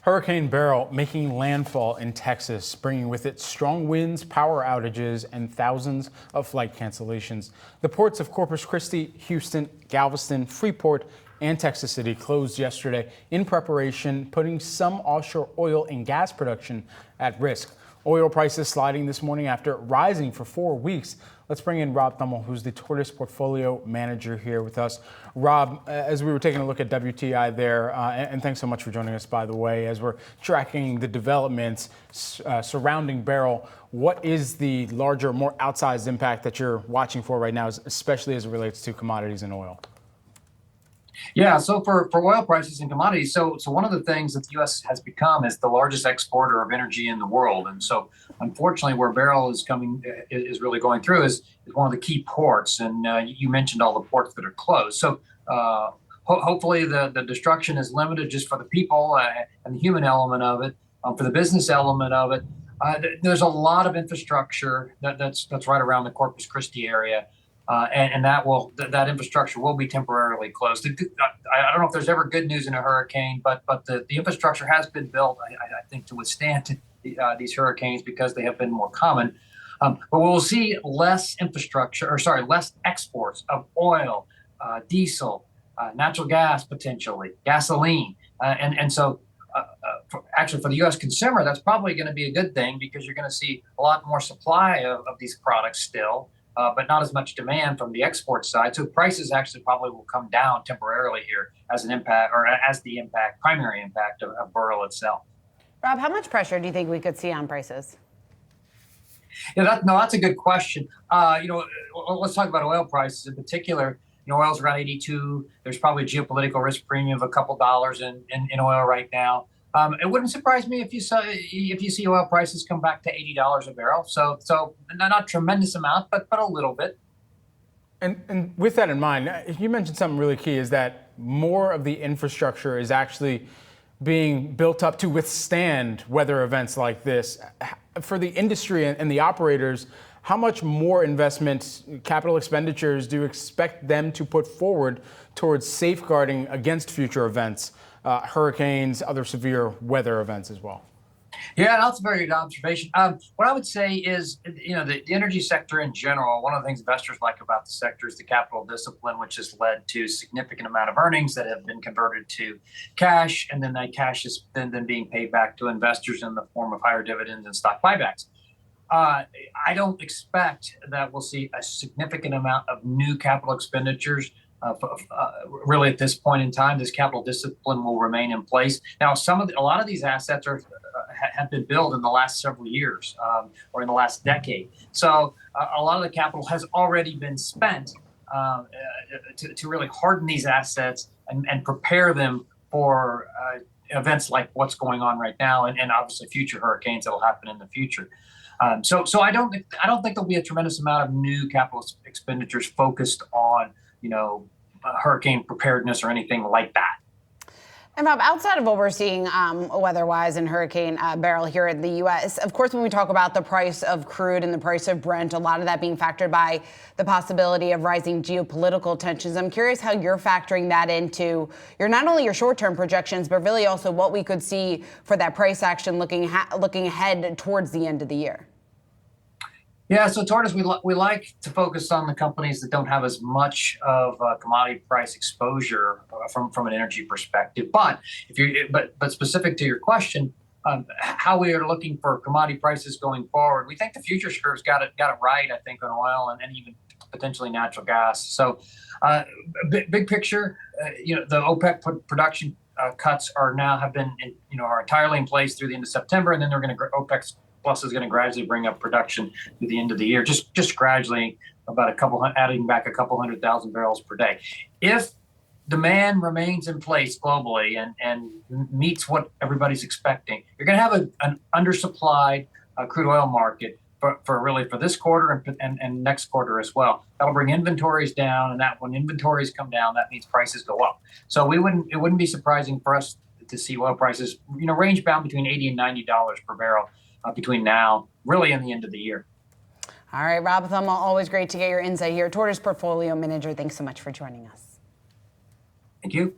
Hurricane Beryl making landfall in Texas, bringing with it strong winds, power outages, and thousands of flight cancellations. The ports of Corpus Christi, Houston, Galveston, Freeport, and Texas City closed yesterday in preparation, putting some offshore oil and gas production at risk. Oil prices sliding this morning after rising for 4 weeks. Let's bring in Rob Thummel, who's the Tortoise portfolio manager, here with us. Rob, as we were taking a look at WTI there, and thanks so much for joining us, by the way, as we're tracking the developments surrounding Beryl, what is the larger, more outsized impact that you're watching for right now, especially as it relates to commodities and oil? Yeah, so for oil prices and commodities, so one of the things that the U.S. has become is the largest exporter of energy in the world, and so unfortunately, where Beryl is really going through is one of the key ports, and you mentioned all the ports that are closed. So hopefully, the destruction is limited just for the people and the human element of it. For the business element of it, there's a lot of infrastructure that's right around the Corpus Christi area. And that infrastructure will be temporarily closed. I don't know if there's ever good news in a hurricane, but the infrastructure has been built, I think, to withstand these hurricanes because they have been more common. But we'll see less exports of oil, diesel, natural gas, potentially gasoline, and so. Actually, for the U.S. consumer, that's probably going to be a good thing because you're going to see a lot more supply of these products still. But not as much demand from the export side. So prices actually probably will come down temporarily here as an impact, or as the primary impact of Beryl itself. Rob, how much pressure do you think we could see on prices? Yeah, that's a good question. Let's talk about oil prices in particular. Oil's around 82. There's probably a geopolitical risk premium of a couple dollars in oil right now. It wouldn't surprise me if you see oil prices come back to $80 a barrel. So not a tremendous amount, but a little bit. And with that in mind, you mentioned something really key, is that more of the infrastructure is actually being built up to withstand weather events like this. For the industry and the operators, how much more investment, capital expenditures, do you expect them to put forward towards safeguarding against future events? Hurricanes, other severe weather events as well? Yeah, that's a very good observation. What I would say is, the energy sector in general, one of the things investors like about the sector is the capital discipline, which has led to a significant amount of earnings that have been converted to cash, and then that cash is then being paid back to investors in the form of higher dividends and stock buybacks. I don't expect that we'll see a significant amount of new capital expenditures. Really, at this point in time, this capital discipline will remain in place. Now, a lot of these assets have been built in the last several years or in the last decade. So a lot of the capital has already been spent to really harden these assets and prepare them for events like what's going on right now, and obviously future hurricanes that will happen in the future. So I don't think there'll be a tremendous amount of new capital expenditures focused on hurricane preparedness or anything like that. And Rob, outside of what we're seeing weather-wise in Hurricane Beryl here in the U.S., of course, when we talk about the price of crude and the price of Brent, a lot of that being factored by the possibility of rising geopolitical tensions. I'm curious how you're factoring that into not only your short-term projections, but really also what we could see for that price action looking ahead towards the end of the year. Yeah, so Tortoise, we like to focus on the companies that don't have as much of a commodity price exposure from an energy perspective. But but specific to your question, how we are looking for commodity prices going forward, we think the futures curve's got it right. I think on oil and even potentially natural gas. So, big picture, the OPEC production cuts are entirely in place through the end of September, and then OPEC Plus is going to gradually bring up production through the end of the year, just gradually, adding back a couple 100,000 barrels per day. If demand remains in place globally and meets what everybody's expecting, you're going to have an undersupplied crude oil market for this quarter and next quarter as well. That'll bring inventories down, and when inventories come down, that means prices go up. So it wouldn't be surprising for us to see oil prices range bound between $80 and $90 per barrel between now, really, and the end of the year. All right, Rob Thummel, always great to get your insight here. Tortoise portfolio manager, thanks so much for joining us. Thank you.